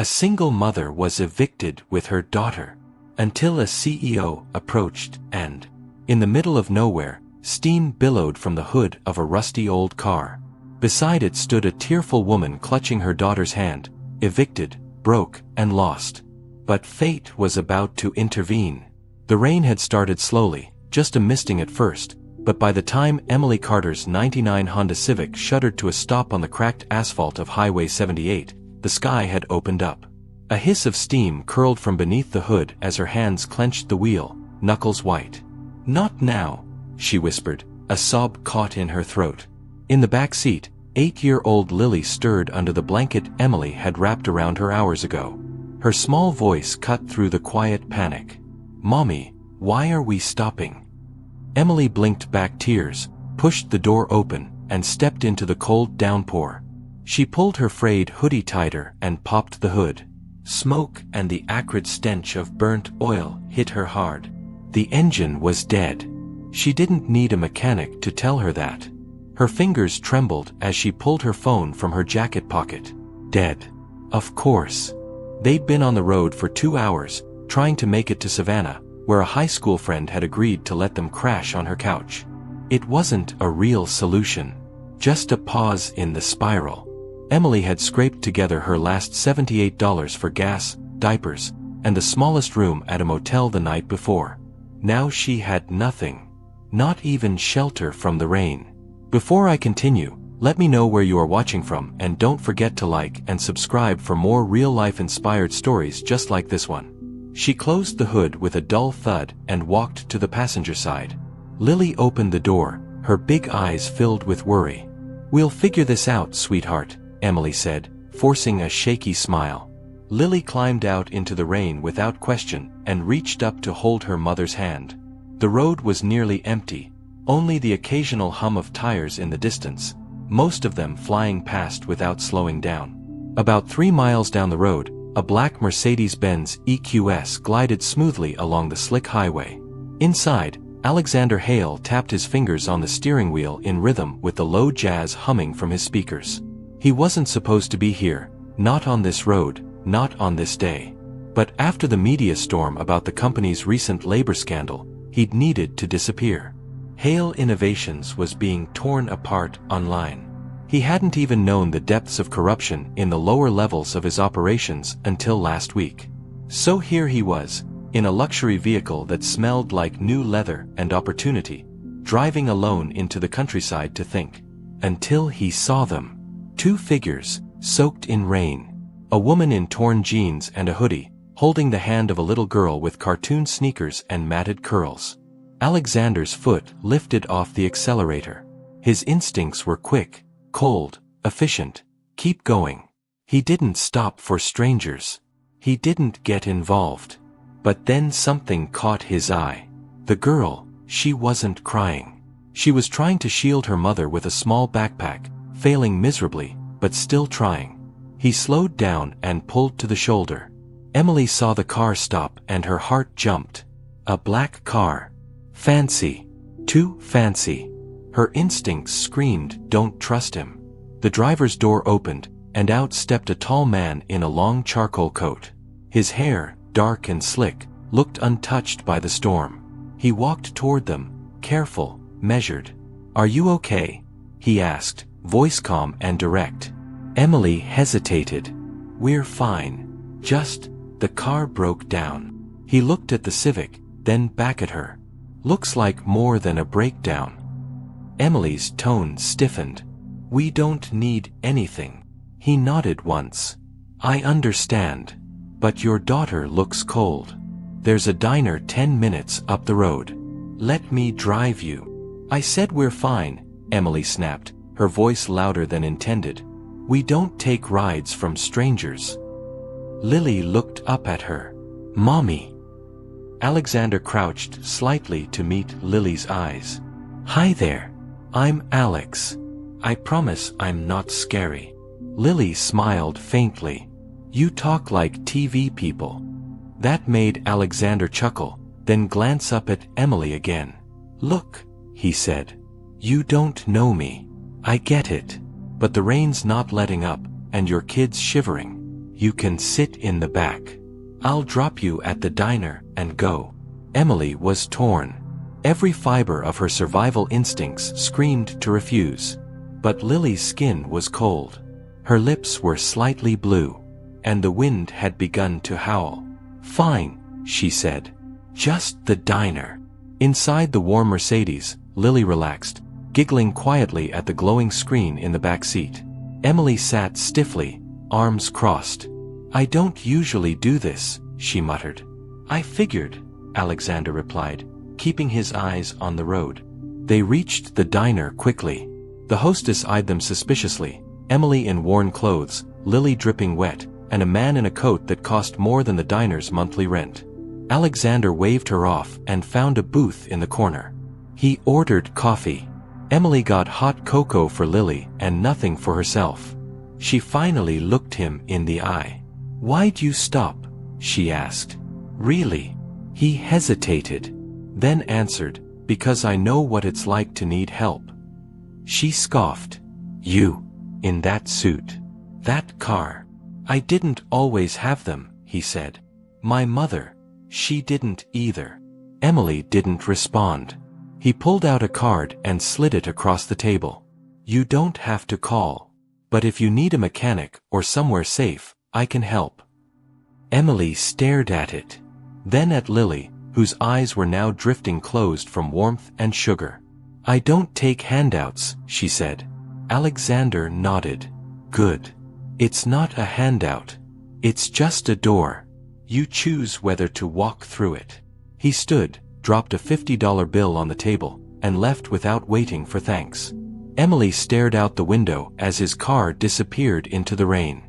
A single mother was evicted with her daughter, until a CEO approached and, in the middle of nowhere, steam billowed from the hood of a rusty old car. Beside it stood a tearful woman clutching her daughter's hand, evicted, broke, and lost. But fate was about to intervene. The rain had started slowly, just a misting at first, but by the time Emily Carter's '99 Honda Civic shuddered to a stop on the cracked asphalt of Highway 78, the sky had opened up. A hiss of steam curled from beneath the hood as her hands clenched the wheel, knuckles white. "Not now," she whispered, a sob caught in her throat. In the back seat, 8-year-old Lily stirred under the blanket Emily had wrapped around her hours ago. Her small voice cut through the quiet panic. "Mommy, why are we stopping?" Emily blinked back tears, pushed the door open, and stepped into the cold downpour. She pulled her frayed hoodie tighter and popped the hood. Smoke and the acrid stench of burnt oil hit her hard. The engine was dead. She didn't need a mechanic to tell her that. Her fingers trembled as she pulled her phone from her jacket pocket. Dead. Of course. They'd been on the road for 2 hours, trying to make it to Savannah, where a high school friend had agreed to let them crash on her couch. It wasn't a real solution. Just a pause in the spiral. Emily had scraped together her last $78 for gas, diapers, and the smallest room at a motel the night before. Now she had nothing. Not even shelter from the rain. Before I continue, let me know where you are watching from, and don't forget to like and subscribe for more real-life inspired stories just like this one. She closed the hood with a dull thud and walked to the passenger side. Lily opened the door, her big eyes filled with worry. "We'll figure this out, sweetheart," Emily said, forcing a shaky smile. Lily climbed out into the rain without question and reached up to hold her mother's hand. The road was nearly empty, only the occasional hum of tires in the distance, most of them flying past without slowing down. About 3 miles down the road, a black Mercedes-Benz EQS glided smoothly along the slick highway. Inside, Alexander Hale tapped his fingers on the steering wheel in rhythm with the low jazz humming from his speakers. He wasn't supposed to be here, not on this road, not on this day. But after the media storm about the company's recent labor scandal, he'd needed to disappear. Hale Innovations was being torn apart online. He hadn't even known the depths of corruption in the lower levels of his operations until last week. So here he was, in a luxury vehicle that smelled like new leather and opportunity, driving alone into the countryside to think. Until he saw them. 2 figures, soaked in rain. A woman in torn jeans and a hoodie, holding the hand of a little girl with cartoon sneakers and matted curls. Alexander's foot lifted off the accelerator. His instincts were quick, cold, efficient. Keep going. He didn't stop for strangers. He didn't get involved. But then something caught his eye. The girl, she wasn't crying. She was trying to shield her mother with a small backpack, failing miserably, but still trying. He slowed down and pulled to the shoulder. Emily saw the car stop and her heart jumped. A black car. Fancy. Too fancy. Her instincts screamed, "Don't trust him." The driver's door opened, and out stepped a tall man in a long charcoal coat. His hair, dark and slick, looked untouched by the storm. He walked toward them, careful, measured. "Are you okay?" he asked, voice calm and direct. Emily hesitated. "We're fine. Just, the car broke down." He looked at the Civic, then back at her. "Looks like more than a breakdown." Emily's tone stiffened. "We don't need anything." He nodded once. "I understand. But your daughter looks cold. There's a diner 10 minutes up the road. Let me drive you." "I said we're fine," Emily snapped, her voice louder than intended. "We don't take rides from strangers." Lily looked up at her. "Mommy." Alexander crouched slightly to meet Lily's eyes. "Hi there. I'm Alex. I promise I'm not scary." Lily smiled faintly. "You talk like TV people." That made Alexander chuckle, then glance up at Emily again. "Look," he said. "You don't know me. I get it. But the rain's not letting up, and your kid's shivering. You can sit in the back. I'll drop you at the diner and go." Emily was torn. Every fiber of her survival instincts screamed to refuse. But Lily's skin was cold. Her lips were slightly blue, and the wind had begun to howl. "Fine," she said. "Just the diner." Inside the warm Mercedes, Lily relaxed, giggling quietly at the glowing screen in the back seat. Emily sat stiffly, arms crossed. "I don't usually do this," she muttered. "I figured," Alexander replied, keeping his eyes on the road. They reached the diner quickly. The hostess eyed them suspiciously, Emily in worn clothes, Lily dripping wet, and a man in a coat that cost more than the diner's monthly rent. Alexander waved her off and found a booth in the corner. He ordered coffee. Emily got hot cocoa for Lily and nothing for herself. She finally looked him in the eye. "Why'd you stop?" she asked. "Really?" He hesitated, then answered, "Because I know what it's like to need help." She scoffed. "You, in that suit, that car." "I didn't always have them," he said. "My mother, she didn't either." Emily didn't respond. He pulled out a card and slid it across the table. "You don't have to call. But if you need a mechanic or somewhere safe, I can help." Emily stared at it. Then at Lily, whose eyes were now drifting closed from warmth and sugar. "I don't take handouts," she said. Alexander nodded. "Good. It's not a handout. It's just a door. You choose whether to walk through it." He stood, dropped a $50 bill on the table, and left without waiting for thanks. Emily stared out the window as his car disappeared into the rain.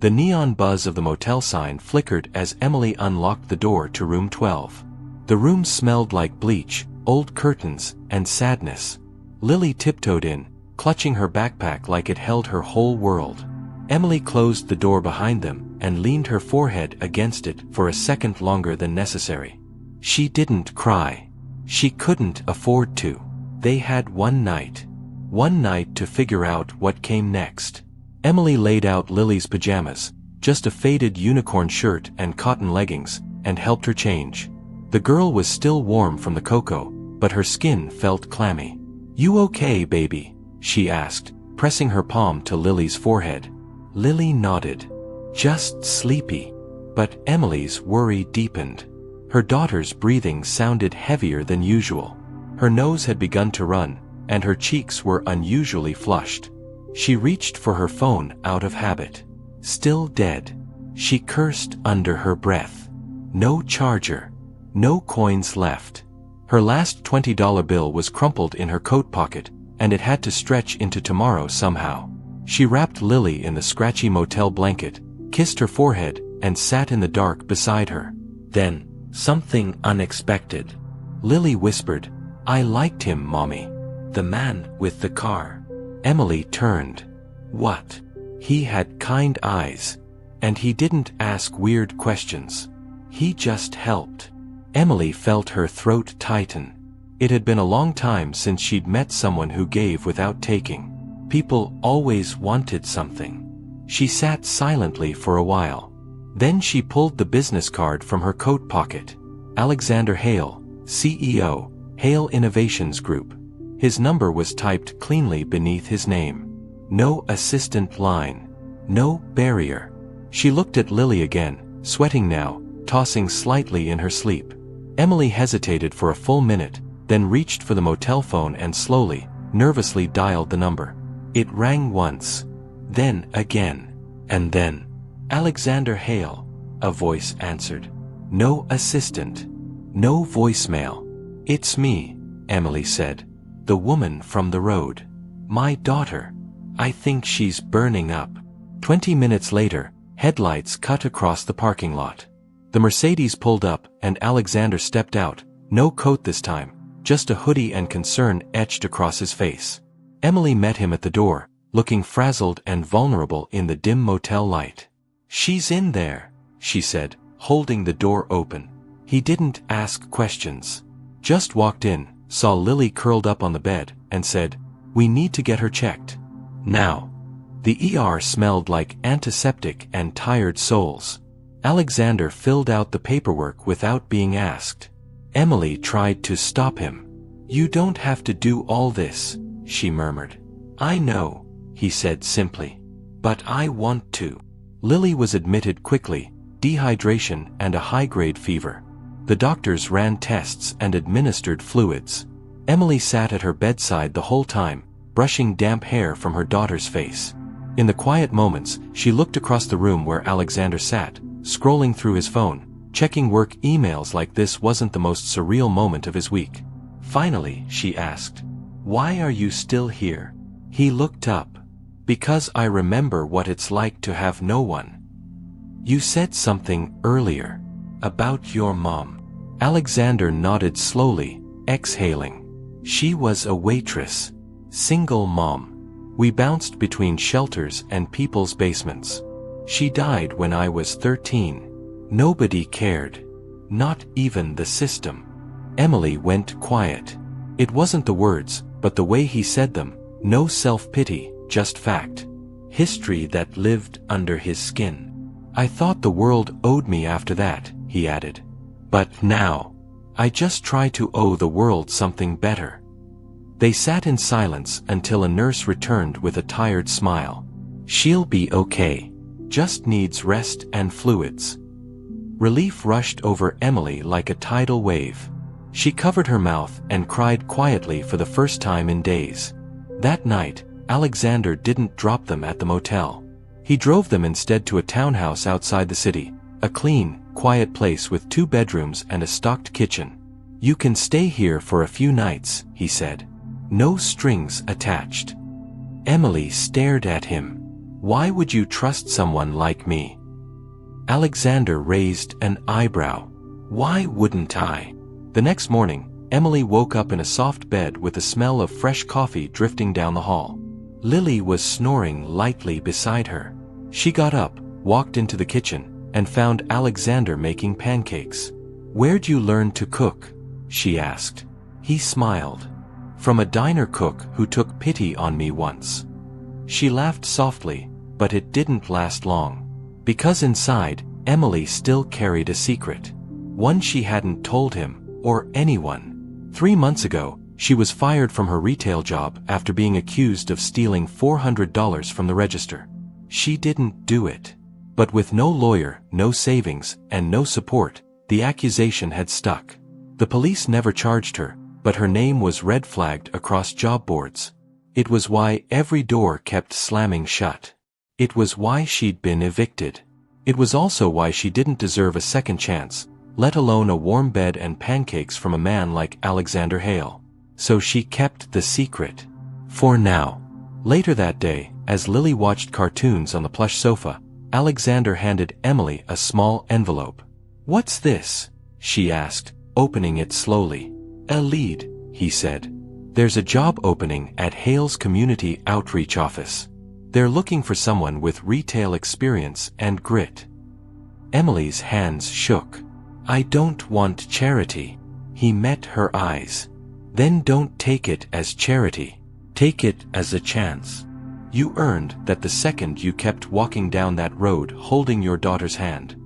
The neon buzz of the motel sign flickered as Emily unlocked the door to room 12. The room smelled like bleach, old curtains, and sadness. Lily tiptoed in, clutching her backpack like it held her whole world. Emily closed the door behind them and leaned her forehead against it for a second longer than necessary. She didn't cry. She couldn't afford to. They had one night to figure out what came next. Emily laid out Lily's pajamas, just a faded unicorn shirt and cotton leggings, and helped her change. The girl was still warm from the cocoa, but her skin felt clammy. "You okay, baby?" she asked, pressing her palm to Lily's forehead. Lily nodded. "Just sleepy." But Emily's worry deepened. Her daughter's breathing sounded heavier than usual. Her nose had begun to run, and her cheeks were unusually flushed. She reached for her phone out of habit. Still dead. She cursed under her breath. No charger. No coins left. Her last $20 bill was crumpled in her coat pocket, and it had to stretch into tomorrow somehow. She wrapped Lily in the scratchy motel blanket, kissed her forehead, and sat in the dark beside her. Then, something unexpected. Lily whispered, "I liked him, Mommy. The man with the car." Emily turned. What? He had kind eyes. And he didn't ask weird questions. He just helped. Emily felt her throat tighten. It had been a long time since she'd met someone who gave without taking. People always wanted something. She sat silently for a while. Then she pulled the business card from her coat pocket. Alexander Hale, CEO, Hale Innovations Group. His number was typed cleanly beneath his name. No assistant line. No barrier. She looked at Lily again, sweating now, tossing slightly in her sleep. Emily hesitated for a full minute, then reached for the motel phone and slowly, nervously dialed the number. It rang once. Then again. And then. "Alexander Hale," a voice answered. No assistant. No voicemail. "It's me," Emily said. "The woman from the road. My daughter. I think she's burning up." 20 minutes later, headlights cut across the parking lot. The Mercedes pulled up and Alexander stepped out, no coat this time, just a hoodie and concern etched across his face. Emily met him at the door, looking frazzled and vulnerable in the dim motel light. "She's in there," she said, holding the door open. He didn't ask questions. Just walked in, saw Lily curled up on the bed, and said, "We need to get her checked. Now." The ER smelled like antiseptic and tired souls. Alexander filled out the paperwork without being asked. Emily tried to stop him. "You don't have to do all this," she murmured. "I know," he said simply. "But I want to." Lily was admitted quickly, dehydration and a high-grade fever. The doctors ran tests and administered fluids. Emily sat at her bedside the whole time, brushing damp hair from her daughter's face. In the quiet moments, she looked across the room where Alexander sat, scrolling through his phone, checking work emails like this wasn't the most surreal moment of his week. Finally, she asked, "Why are you still here?" He looked up. "Because I remember what it's like to have no one." "You said something earlier about your mom." Alexander nodded slowly, exhaling. "She was a waitress. Single mom. We bounced between shelters and people's basements. She died when I was 13. Nobody cared. Not even the system." Emily went quiet. It wasn't the words, but the way he said them. No self-pity, just fact. History that lived under his skin. "I thought the world owed me after that," he added. "But now, I just try to owe the world something better." They sat in silence until a nurse returned with a tired smile. "She'll be okay. Just needs rest and fluids." Relief rushed over Emily like a tidal wave. She covered her mouth and cried quietly for the first time in days. That night, Alexander didn't drop them at the motel. He drove them instead to a townhouse outside the city, a clean, quiet place with 2 bedrooms and a stocked kitchen. "You can stay here for a few nights," he said. "No strings attached." Emily stared at him. "Why would you trust someone like me?" Alexander raised an eyebrow. "Why wouldn't I?" The next morning, Emily woke up in a soft bed with the smell of fresh coffee drifting down the hall. Lily was snoring lightly beside her. She got up, walked into the kitchen, and found Alexander making pancakes. "Where'd you learn to cook?" she asked. He smiled. "From a diner cook who took pity on me once." She laughed softly, but it didn't last long. Because inside, Emily still carried a secret. One she hadn't told him, or anyone. 3 months ago, she was fired from her retail job after being accused of stealing $400 from the register. She didn't do it. But with no lawyer, no savings, and no support, the accusation had stuck. The police never charged her, but her name was red-flagged across job boards. It was why every door kept slamming shut. It was why she'd been evicted. It was also why she didn't deserve a second chance, let alone a warm bed and pancakes from a man like Alexander Hale. So she kept the secret. For now. Later that day, as Lily watched cartoons on the plush sofa, Alexander handed Emily a small envelope. "What's this?" she asked, opening it slowly. "A lead," he said. "There's a job opening at Hale's community outreach office. They're looking for someone with retail experience and grit." Emily's hands shook. "I don't want charity." He met her eyes. "Then don't take it as charity. Take it as a chance. You earned that the second you kept walking down that road holding your daughter's hand."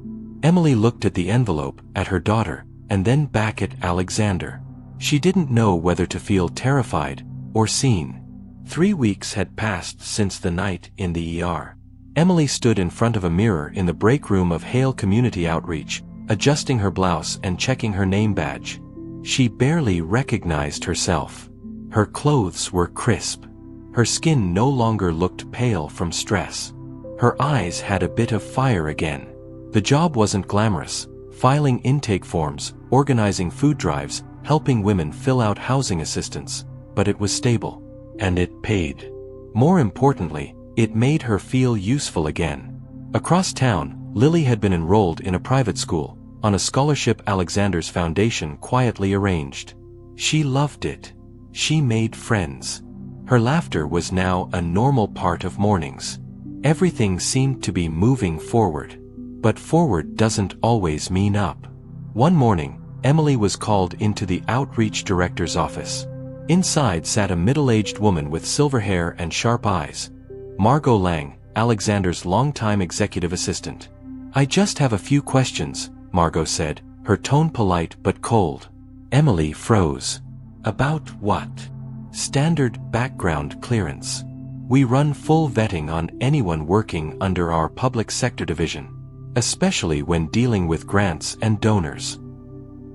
Emily looked at the envelope, at her daughter, and then back at Alexander. She didn't know whether to feel terrified or seen. 3 weeks had passed since the night in the ER. Emily stood in front of a mirror in the break room of Hale Community Outreach, adjusting her blouse and checking her name badge. She barely recognized herself. Her clothes were crisp. Her skin no longer looked pale from stress. Her eyes had a bit of fire again. The job wasn't glamorous, filing intake forms, organizing food drives, helping women fill out housing assistance, but it was stable. And it paid. More importantly, it made her feel useful again. Across town, Lily had been enrolled in a private school, on a scholarship Alexander's foundation quietly arranged. She loved it. She made friends. Her laughter was now a normal part of mornings. Everything seemed to be moving forward. But forward doesn't always mean up. One morning, Emily was called into the outreach director's office. Inside sat a middle-aged woman with silver hair and sharp eyes. Margot Lang, Alexander's longtime executive assistant. I just have a few questions, Margot said, her tone polite but cold. Emily froze. About what? Standard background clearance. We run full vetting on anyone working under our public sector division, especially when dealing with grants and donors.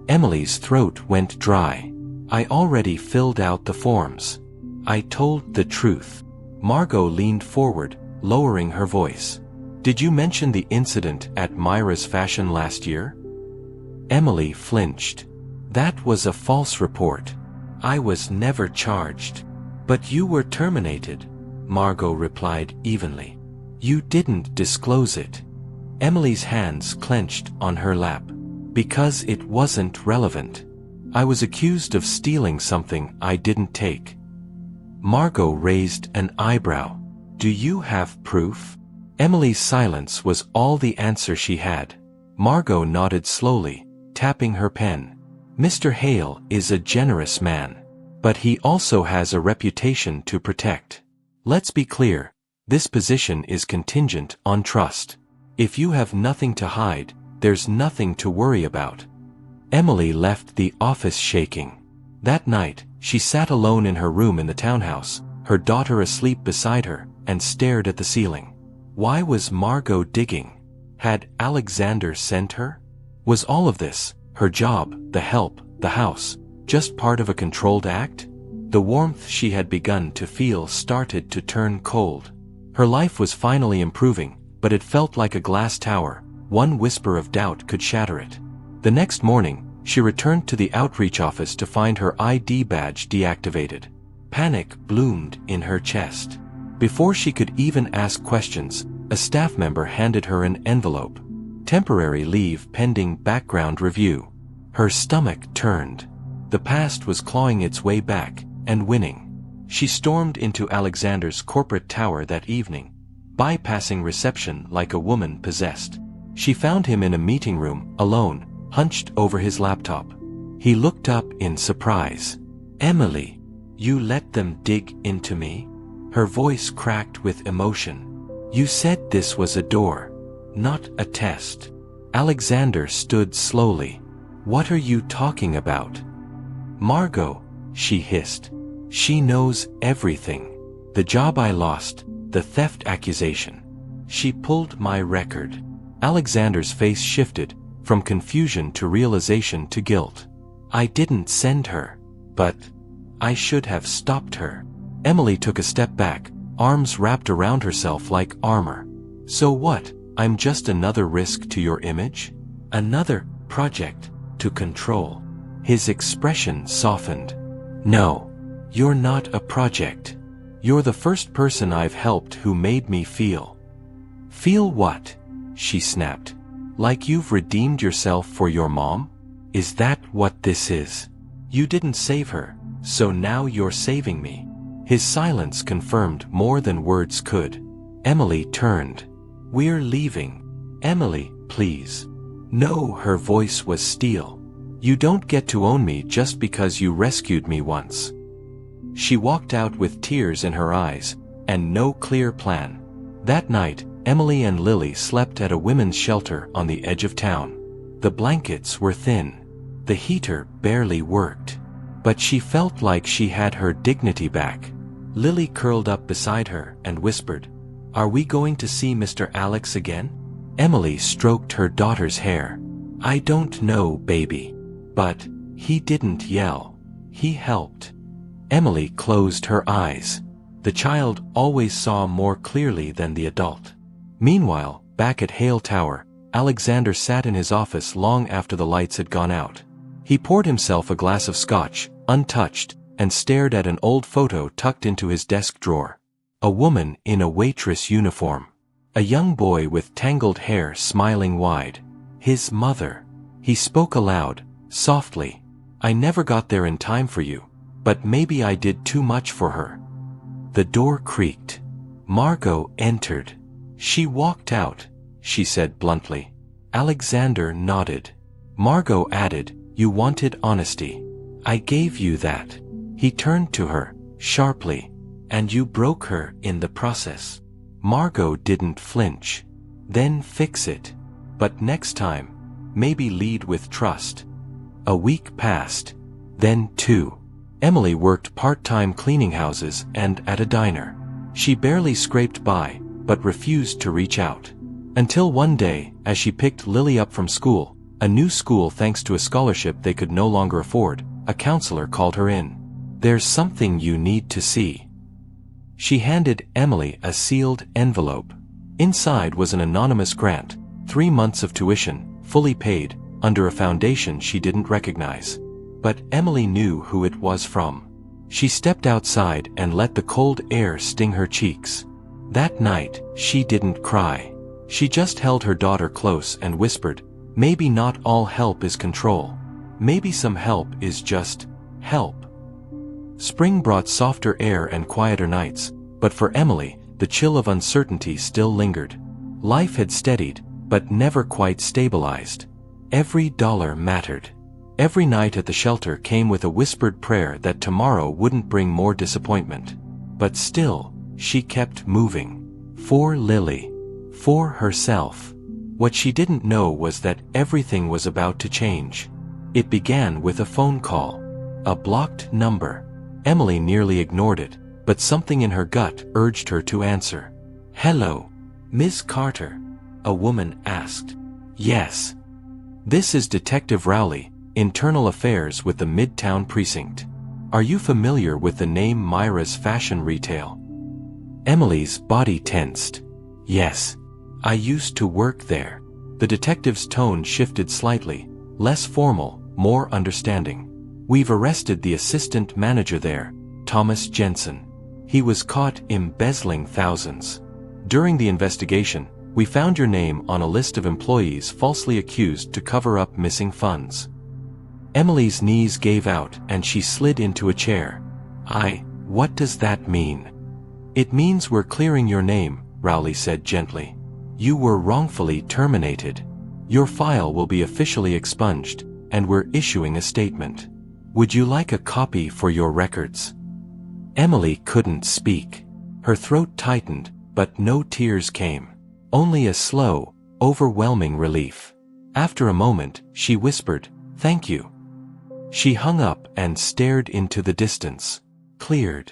Emily's throat went dry. I already filled out the forms. I told the truth. Margot leaned forward, lowering her voice. Did you mention the incident at Myra's fashion last year? Emily flinched. That was a false report. I was never charged. But you were terminated, Margot replied evenly. You didn't disclose it. Emily's hands clenched on her lap. Because it wasn't relevant. I was accused of stealing something I didn't take. Margot raised an eyebrow. Do you have proof? Emily's silence was all the answer she had. Margot nodded slowly, tapping her pen. Mr. Hale is a generous man. But he also has a reputation to protect. Let's be clear, this position is contingent on trust. If you have nothing to hide, there's nothing to worry about. Emily left the office shaking. That night, she sat alone in her room in the townhouse, her daughter asleep beside her, and stared at the ceiling. Why was Margot digging? Had Alexander sent her? Was all of this, her job, the help, the house, just part of a controlled act? The warmth she had begun to feel started to turn cold. Her life was finally improving, but it felt like a glass tower. One whisper of doubt could shatter it. The next morning, she returned to the outreach office to find her ID badge deactivated. Panic bloomed in her chest. Before she could even ask questions, a staff member handed her an envelope. Temporary leave pending background review. Her stomach turned. The past was clawing its way back, and winning. She stormed into Alexander's corporate tower that evening, bypassing reception like a woman possessed. She found him in a meeting room, alone, hunched over his laptop. He looked up in surprise. Emily, you let them dig into me? Her voice cracked with emotion. You said this was a door, not a test. Alexander stood slowly. What are you talking about? Margot, she hissed. She knows everything. The job I lost, the theft accusation. She pulled my record. Alexander's face shifted, from confusion to realization to guilt. I didn't send her, but I should have stopped her. Emily took a step back, arms wrapped around herself like armor. So what? I'm just another risk to your image? Another project to control. His expression softened. No, you're not a project. You're the first person I've helped who made me feel. Feel what? She snapped. Like you've redeemed yourself for your mom? Is that what this is? You didn't save her, so now you're saving me. His silence confirmed more than words could. Emily turned. We're leaving. Emily, please. No, her voice was steel. You don't get to own me just because you rescued me once. She walked out with tears in her eyes, and no clear plan. That night, Emily and Lily slept at a women's shelter on the edge of town. The blankets were thin. The heater barely worked. But she felt like she had her dignity back. Lily curled up beside her and whispered, Are we going to see Mr. Alex again? Emily stroked her daughter's hair. I don't know, baby. But he didn't yell. He helped. Emily closed her eyes. The child always saw more clearly than the adult. Meanwhile, back at Hale Tower, Alexander sat in his office long after the lights had gone out. He poured himself a glass of scotch, untouched, and stared at an old photo tucked into his desk drawer. A woman in a waitress uniform. A young boy with tangled hair smiling wide. His mother. He spoke aloud, softly. I never got there in time for you, but maybe I did too much for her. The door creaked. Margot entered. She walked out, she said bluntly. Alexander nodded. Margot added, You wanted honesty. I gave you that. He turned to her, sharply. And you broke her in the process. Margot didn't flinch. Then fix it. But next time, maybe lead with trust. A week passed. Then 2. Emily worked part-time cleaning houses and at a diner. She barely scraped by, but refused to reach out. Until one day, as she picked Lily up from school, a new school thanks to a scholarship they could no longer afford, a counselor called her in. "There's something you need to see." She handed Emily a sealed envelope. Inside was an anonymous grant, 3 months of tuition, fully paid, under a foundation she didn't recognize. But Emily knew who it was from. She stepped outside and let the cold air sting her cheeks. That night, she didn't cry. She just held her daughter close and whispered, "Maybe not all help is control. Maybe some help is just help." Spring brought softer air and quieter nights, but for Emily, the chill of uncertainty still lingered. Life had steadied, but never quite stabilized. Every dollar mattered. Every night at the shelter came with a whispered prayer that tomorrow wouldn't bring more disappointment. But still, she kept moving. For Lily. For herself. What she didn't know was that everything was about to change. It began with a phone call. A blocked number. Emily nearly ignored it, but something in her gut urged her to answer. "Hello, Miss Carter?" a woman asked. "Yes. This is Detective Rowley, Internal Affairs with the Midtown Precinct. Are you familiar with the name Myra's Fashion Retail?" Emily's body tensed. "Yes. I used to work there." The detective's tone shifted slightly, less formal, more understanding. "We've arrested the assistant manager there, Thomas Jensen. He was caught embezzling thousands. During the investigation, we found your name on a list of employees falsely accused to cover up missing funds." Emily's knees gave out and she slid into a chair. What does that mean?" "It means we're clearing your name," Rowley said gently. "You were wrongfully terminated. Your file will be officially expunged, and we're issuing a statement. Would you like a copy for your records?" Emily couldn't speak. Her throat tightened, but no tears came. Only a slow, overwhelming relief. After a moment, she whispered, "Thank you." She hung up and stared into the distance. Cleared.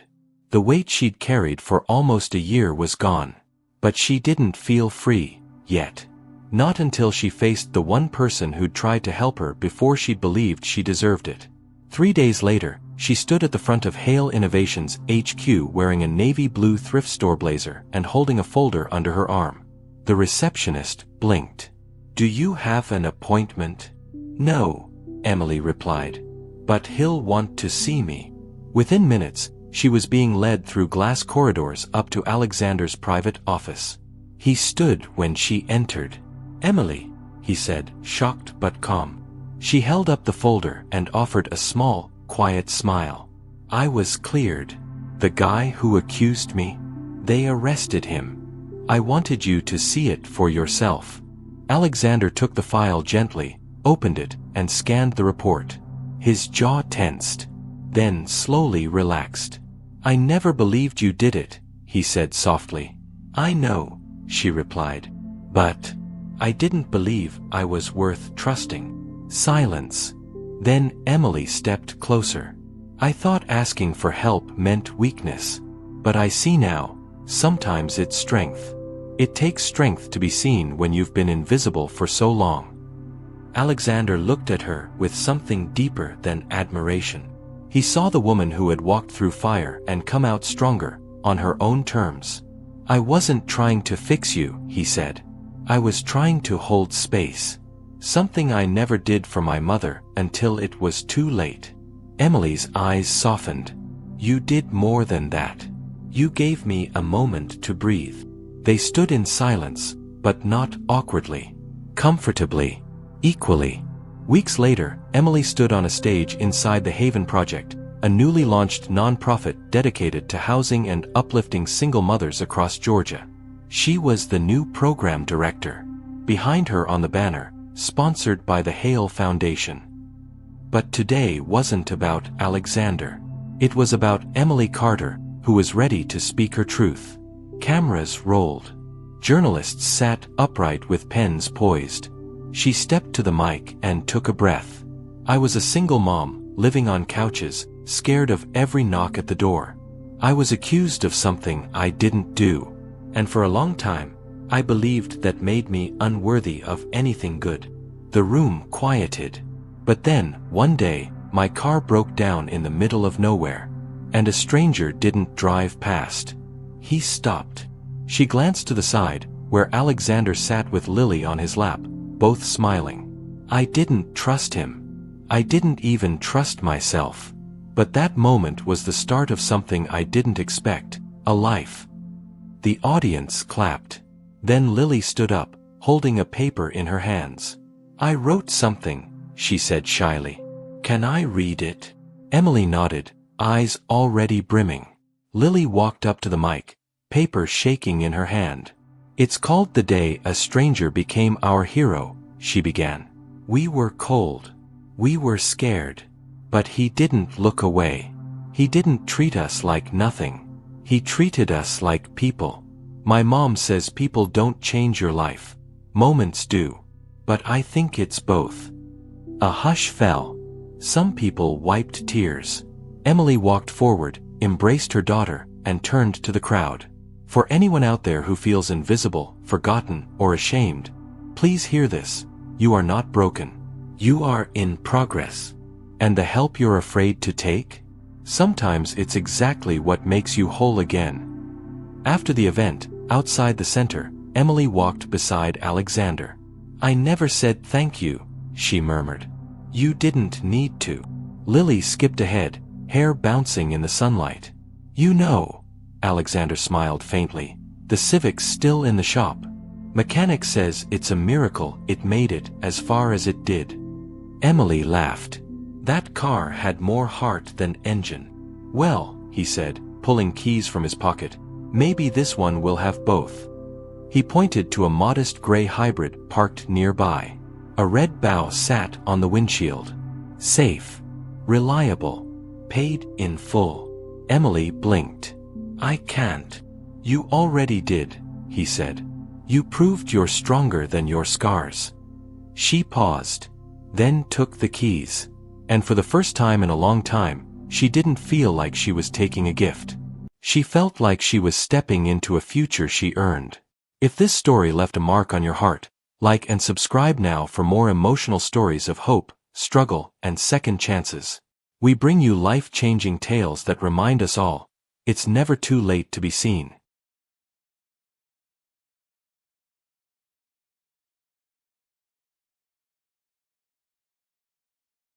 The weight she'd carried for almost a year was gone. But she didn't feel free, yet. Not until she faced the one person who'd tried to help her before she'd believed she deserved it. 3 days later, she stood at the front of Hale Innovations HQ wearing a navy blue thrift store blazer and holding a folder under her arm. The receptionist blinked. "Do you have an appointment?" "No," Emily replied. "But he'll want to see me." Within minutes, she was being led through glass corridors up to Alexander's private office. He stood when she entered. "Emily," he said, shocked but calm. She held up the folder and offered a small, quiet smile. "I was cleared. The guy who accused me? They arrested him. I wanted you to see it for yourself." Alexander took the file gently, opened it, and scanned the report. His jaw tensed, then slowly relaxed. "I never believed you did it," he said softly. "I know," she replied. "But I didn't believe I was worth trusting." Silence. Then Emily stepped closer. "I thought asking for help meant weakness. But I see now, sometimes it's strength. It takes strength to be seen when you've been invisible for so long." Alexander looked at her with something deeper than admiration. He saw the woman who had walked through fire and come out stronger, on her own terms. "I wasn't trying to fix you," he said. "I was trying to hold space. Something I never did for my mother until it was too late." Emily's eyes softened. "You did more than that. You gave me a moment to breathe." They stood in silence, but not awkwardly. Comfortably. Equally. Weeks later, Emily stood on a stage inside the Haven Project, a newly launched nonprofit dedicated to housing and uplifting single mothers across Georgia. She was the new program director. Behind her on the banner, sponsored by the Hale Foundation. But today wasn't about Alexander. It was about Emily Carter, who was ready to speak her truth. Cameras rolled. Journalists sat upright with pens poised. She stepped to the mic and took a breath. I was a single mom, living on couches, scared of every knock at the door. I was accused of something I didn't do. And for a long time, I believed that made me unworthy of anything good. The room quieted. But then, one day, my car broke down in the middle of nowhere. And a stranger didn't drive past. He stopped. She glanced to the side, where Alexander sat with Lily on his lap, both smiling. I didn't trust him. I didn't even trust myself. But that moment was the start of something I didn't expect, a life. The audience clapped. Then Lily stood up, holding a paper in her hands. I wrote something, she said shyly. Can I read it? Emily nodded, eyes already brimming. Lily walked up to the mic, paper shaking in her hand. It's called The Day a Stranger Became Our Hero, she began. We were cold. We were scared. But he didn't look away. He didn't treat us like nothing. He treated us like people. My mom says people don't change your life. Moments do. But I think it's both. A hush fell. Some people wiped tears. Emily walked forward, embraced her daughter, and turned to the crowd. For anyone out there who feels invisible, forgotten, or ashamed, please hear this. You are not broken. You are in progress. And the help you're afraid to take? Sometimes it's exactly what makes you whole again. After the event, outside the center, Emily walked beside Alexander. I never said thank you, she murmured. You didn't need to. Lily skipped ahead, hair bouncing in the sunlight. You know, Alexander smiled faintly, the Civic's still in the shop. Mechanic says it's a miracle it made it as far as it did. Emily laughed. That car had more heart than engine. Well, he said, pulling keys from his pocket, maybe this one will have both. He pointed to a modest gray hybrid parked nearby. A red bow sat on the windshield. Safe. Reliable. Paid in full. Emily blinked. I can't. You already did, he said. You proved you're stronger than your scars. She paused, then took the keys. And for the first time in a long time, she didn't feel like she was taking a gift. She felt like she was stepping into a future she earned. If this story left a mark on your heart, like and subscribe now for more emotional stories of hope, struggle, and second chances. We bring you life-changing tales that remind us all, it's never too late to be seen.